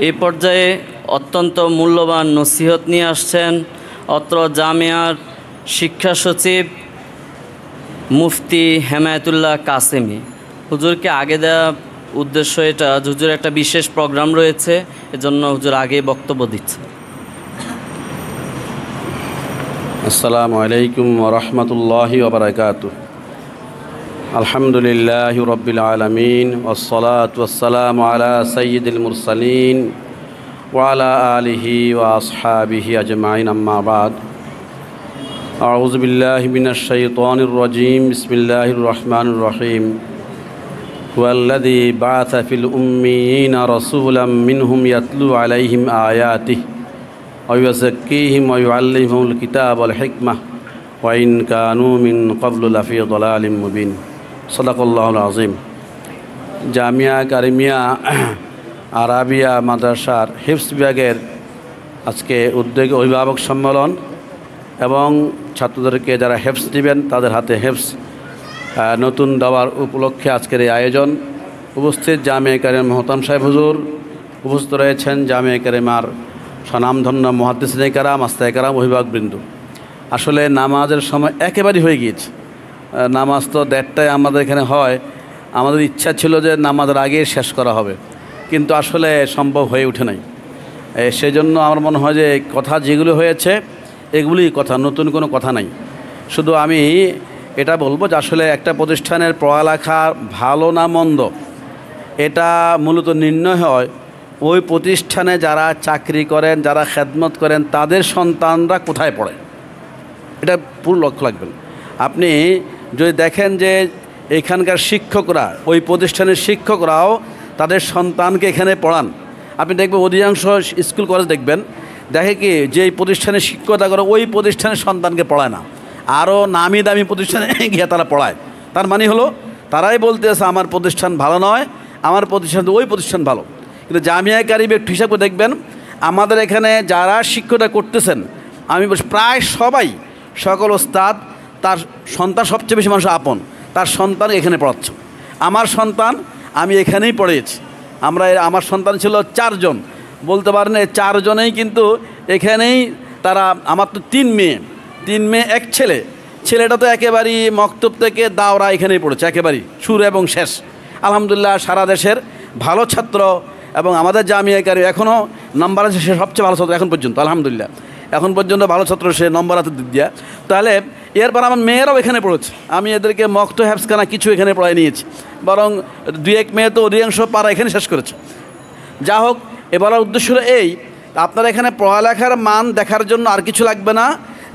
এই পর্যায়ে অত্যন্ত মূল্যবান নসিহত নিয়ে আসছেন অত্র জামিয়ার শিক্ষা সচিব মুফতি হেমায়েতুল্লাহ কাসেমি। হুজুরকে আগে দেওয়া উদ্দেশ্য এটা, হুজুর একটা বিশেষ প্রোগ্রাম রয়েছে, এজন্য হুজুর আগেই বক্তব্য দিচ্ছে। আসসালামু আলাইকুম ওয়া রাহমাতুল্লাহি ওয়া বারাকাতুহু। আলহামদুলিল্লাহি রাব্বিল আলামিন ওয়াসসালাতু ওয়াসসালামু আলা সাইয়্যিদিল মুরসালিন ওয়া আলা আলিহি ওয়া আসহাবিহি আজমাইন, আম্মা বাদ। আউযু বিল্লাহি মিনাশ শাইতানির রাজীম। বিসমিল্লাহির রহমানির রহিম। হুয়াল্লাযী বা'আসা ফিল উম্মিয়িনা রাসূলাম মিনহুম ইয়াতলু আলাইহিম আয়াতিহি ওয়া ইউযাক্কিহিম ওয়া ইউআল্লিমুহুমুল কিতাবা ওয়াল হিকমাহ ওয়া ইন কানূ মিন ক্বাবলু লাফী দালালিম মুবিন। সাদাকাল্লাহুল আযীম। জামিয়া কারিমিয়া আরাবিয়া মাদ্রাসার হিফজ বিভাগের আজকে উদ্যোগে অভিভাবক সম্মেলন এবং ছাত্রদেরকে যারা হেফজ দিবেন তাদের হাতে হেফজ নতুন দেওয়ার উপলক্ষে আজকের এই আয়োজন। উপস্থিত জামিয়া কারিমা মোহতারাম সাহেব হুজুর, উপস্থিত রয়েছেন জামিয়া কারিমার স্বনামধন্য মুহাদ্দিসিনে কেরাম, মাস্তায়ে কেরাম, অভিভাবকবৃন্দ। আসলে নামাজের সময় একেবারেই হয়ে গিয়েছে। নামাজ তো 1:30টায় আমাদের এখানে হয়। আমাদের ইচ্ছা ছিল যে নামাজের আগে শেষ করা হবে, কিন্তু আসলে সম্ভব হয়ে ওঠে নাই। সেই জন্য আমার মনে হয় যে কথা যেগুলো হয়েছে এগুলি কথা, নতুন কোনো কথা নাই। শুধু আমি এটা বলবো যে আসলে একটা প্রতিষ্ঠানের পড়ালেখা ভালো না মন্দ এটা মূলত নির্ণয় হয় ওই প্রতিষ্ঠানে যারা চাকরি করেন, যারা খেদমত করেন, তাদের সন্তানরা কোথায় পড়ে, এটা পুরো লক্ষ্য রাখবেন। আপনি যদি দেখেন যে এখানকার শিক্ষকরা, ওই প্রতিষ্ঠানের শিক্ষকরাও তাদের সন্তানকে এখানে পড়ান, আপনি দেখবেন অধিকাংশ স্কুল কলেজ দেখবেন, দেখে কি যে এই প্রতিষ্ঠানে শিক্ষকতা করে ওই প্রতিষ্ঠানের সন্তানকে পড়ায় না, আরও নামি দামি প্রতিষ্ঠানে গিয়ে তারা পড়ায়। তার মানে হলো তারাই বলতেছে আমার প্রতিষ্ঠান ভালো নয়, আমার প্রতিষ্ঠান ওই প্রতিষ্ঠান ভালো। কিন্তু জামিয়া কারিমা একটু হিসাব করে দেখবেন, আমাদের এখানে যারা শিক্ষকতা করতেছেন আমি প্রায় সবাই, সকল ওস্তাদ তার সন্তান সবচেয়ে বেশি মানুষ আপন, তার সন্তান এখানে পড়াচ্ছে। আমার সন্তান আমি এখানেই পড়িয়েছি। আমার সন্তান ছিল 4 জন, বলতে পারেন 4 জনেই কিন্তু এখানেই তারা। আমার তো 3 মেয়ে, 1 ছেলে। ছেলেটা তো একেবারেই মক্তব থেকে দাওরা এখানেই পড়েছে, একেবারেই শুরু এবং শেষ। আলহামদুলিল্লাহ সারা দেশের ভালো ছাত্র এবং আমাদের জামিয়া কারিমা এখনও নাম্বার আছে, সে সবচেয়ে ভালো ছাত্র এখন পর্যন্ত। আলহামদুলিল্লাহ এখন পর্যন্ত ভালো ছাত্র, সে নম্বর হাতে দিক দিয়া। তাহলে এরপর আমার মেয়েরাও এখানে পড়েছে। আমি এদেরকে মক্ত হ্যাফসখানা কিছু এখানে পড়াই নিয়েছি, বরং 2-1 মেয়ে তো অধিকাংশ পাড়া এখানে শেষ করেছে। যা হোক, এবার উদ্দেশ্য হলো এই, আপনারা এখানে পড়ালেখার মান দেখার জন্য আর কিছু লাগবে না,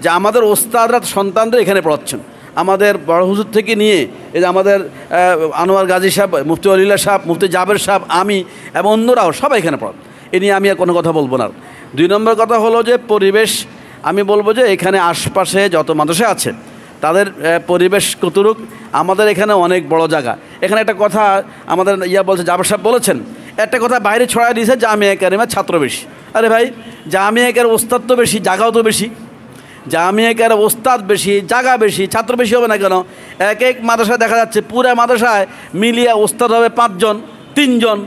যে আমাদের ওস্তাদরা সন্তানদের এখানে পড়াচ্ছেন। আমাদের বড় হুজুর থেকে নিয়ে এই যে আমাদের আনোয়ার গাজী সাহেব, মুফতি ওলিল্লাহ সাহেব, মুফতি জাবের সাহেব, আমি এবং অন্যরাও সবাই এখানে পড়ান। এ নিয়ে আমি আর কোনো কথা বলবো না। 2 নম্বর কথা হলো যে পরিবেশ। আমি বলবো যে এখানে আশপাশে যত মাদ্রাসা আছে তাদের পরিবেশ কতটুক। আমাদের এখানে অনেক বড় জায়গা। এখানে একটা কথা আমাদের বলছে, জাবের সাহেব বলেছেন, একটা কথা বাইরে ছড়াই দিয়েছে, জামিয়া কারিমার ছাত্র বেশি। আরে ভাই, জামিয়া কারিমার ওস্তাদ তো বেশি, জায়গাও তো বেশি। জামিয়া কারিমার ওস্তাদ বেশি, জায়গা বেশি, ছাত্র বেশি হবে না কেন? এক মাদ্রাসায় দেখা যাচ্ছে পুরো মাদ্রাসায় মিলিয়ে ওস্তাদ হবে 5 জন, 3 জন,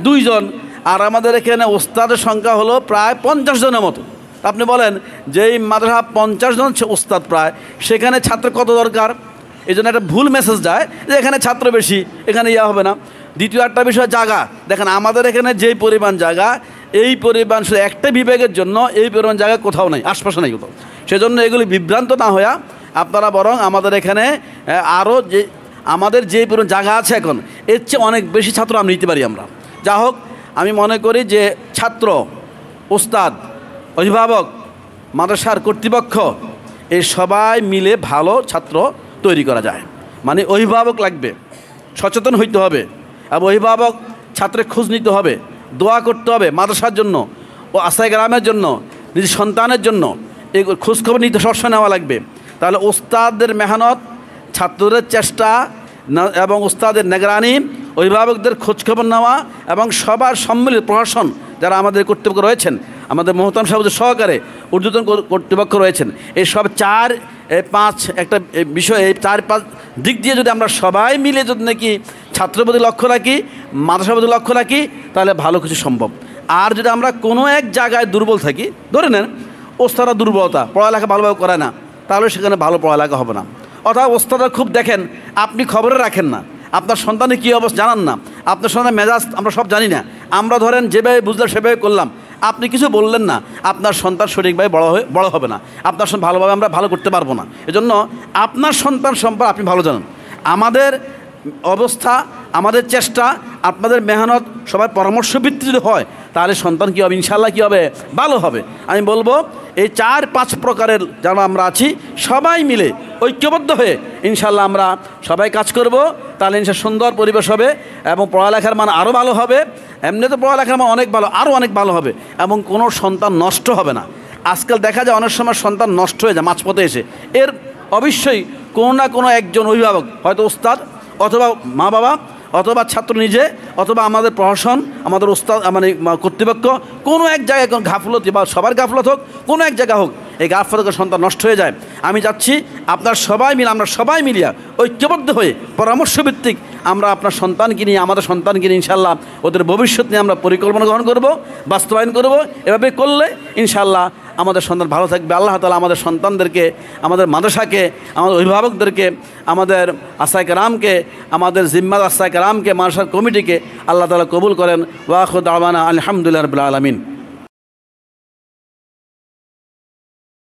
2 জন, আর আমাদের এখানে ওস্তাদের সংখ্যা হলো প্রায় 50 জনের মতো। আপনি বলেন যেই মাদ্রাসা 50 জন ওস্তাদ প্রায়, সেখানে ছাত্র কত দরকার? এই জন্য একটা ভুল মেসেজ যায় যে এখানে ছাত্র বেশি, এখানে হবে না। দ্বিতীয় একটা বিষয় জায়গা। দেখেন আমাদের এখানে যেই পরিমাণ জায়গা, এই পরিমাণ শুধু একটা বিভাগের জন্য এই পরিমাণ জায়গা কোথাও নেই, আশপাশে নেই কোথাও। সেজন্য এগুলি বিভ্রান্ত না হয়ে আপনারা বরং আমাদের এখানে আরও যে আমাদের যে পরিমাণ জায়গা আছে এখন, এর চেয়ে অনেক বেশি ছাত্র আমরা নিতে পারি আমরা। যা হোক, আমি মনে করি যে ছাত্র, ওস্তাদ, অভিভাবক, মাদ্রাসার কর্তৃপক্ষ এই সবাই মিলে ভালো ছাত্র তৈরি করা যায়। মানে অভিভাবক লাগবে, সচেতন হইতে হবে, এবং অভিভাবক ছাত্রের খোঁজ নিতে হবে, দোয়া করতে হবে মাদ্রাসার জন্য ও আশায় গ্রামের জন্য, নিজের সন্তানের জন্য এই খোঁজখবর নিতে সবসময় নেওয়া লাগবে। তাহলে ওস্তাদদের মেহনত, ছাত্রদের চেষ্টা এবং ওস্তাদের নিগরানি, অভিভাবকদের খোঁজখবর নেওয়া এবং সবার সম্মিলিত প্রশাসন যারা আমাদের কর্তৃপক্ষ রয়েছেন, আমাদের মোহতারাম সাহেব সহকারে ঊর্ধ্বতন কর্তৃপক্ষ রয়েছেন, এই সব 4-5 একটা বিষয়, এই 4-5 দিক দিয়ে যদি আমরা সবাই মিলে যদি নাকি ছাত্রের প্রতি লক্ষ্য রাখি, মাদ্রাসার প্রতি লক্ষ্য রাখি, তাহলে ভালো কিছু সম্ভব। আর যদি আমরা কোনো এক জায়গায় দুর্বল থাকি, ধরে নেন ওস্তাদরা দুর্বলতা, পড়ালেখা ভালোভাবে করে না, তাহলে সেখানে ভালো পড়ালেখা হবে না। অর্থাৎ ওস্তাদরা খুব দেখেন, আপনি খবরে রাখেন না, আপনার সন্তানের কী অবস্থা জানান না, আপনার সন্তানের মেজাজ আমরা সব জানি না, আমরা ধরেন যেভাবে বুঝলাম সেভাবে করলাম, আপনি কিছু বললেন না, আপনার সন্তান সঠিকভাবে বড় হবে না, আপনার সন্তান ভালোভাবে আমরা ভালো করতে পারবো না। এজন্য আপনার সন্তান সম্পর্কে আপনি ভালো জানেন। আমাদের অবস্থা, আমাদের চেষ্টা, আপনাদের মেহনত সবার পরামর্শ ভিত্তি যদি হয়, তাহলে সন্তান কী হবে, ইনশাল্লাহ কী হবে, ভালো হবে। আমি বলবো এই 4-5 প্রকারের যারা আমরা আছি, সবাই মিলে ঐক্যবদ্ধ হয়ে ইনশাল্লাহ আমরা সবাই কাজ করব, তাহলে ইনশাল্লাহ সুন্দর পরিবেশ হবে এবং পড়ালেখার মান আরও ভালো হবে। এমনিতে পড়ালেখার মান অনেক ভালো, আরও অনেক ভালো হবে এবং কোনো সন্তান নষ্ট হবে না। আজকাল দেখা যায় অনেক সময় সন্তান নষ্ট হয়ে যায় মাঝপথে এসে। এর অবশ্যই কোনো না কোনো একজন অভিভাবক, হয়তো ওস্তাদ অথবা মা বাবা অথবা ছাত্র নিজে অথবা আমাদের প্রশাসন, আমাদের ওস্তাদ মানে কর্তৃপক্ষ, কোনো এক জায়গায় কোনো গাফলতি বা সবার গাফলত হোক, কোনো এক জায়গা হোক, এই গাফলতের সন্তান নষ্ট হয়ে যায়। আমি চাচ্ছি আপনার সবাই মিলে, আমরা সবাই মিলিয়া ঐক্যবদ্ধ হয়ে পরামর্শভিত্তিক আমরা আপনার সন্তানকে নিয়ে, আমাদের সন্তানকে নিয়ে ইনশাল্লাহ ওদের ভবিষ্যৎ নিয়ে আমরা পরিকল্পনা গ্রহণ করব, বাস্তবায়ন করব। এভাবে করলে ইনশাল্লাহ আমাদের সন্তান ভালো থাকবে। আল্লাহ তাআলা আমাদের সন্তানদেরকে, আমাদের মাদ্রাসাকে, আমাদের অভিভাবকদেরকে, আমাদের আশায়ে কেরামকে, আমাদের জিম্মাদার আশায়ে কেরামকে, মাদ্রাসার কমিটিকে আল্লাহ তাআলা কবুল করেন। ওয়া আখিরু দাওয়ানা আলহামদুলিল্লাহি রাব্বিল আলামিন।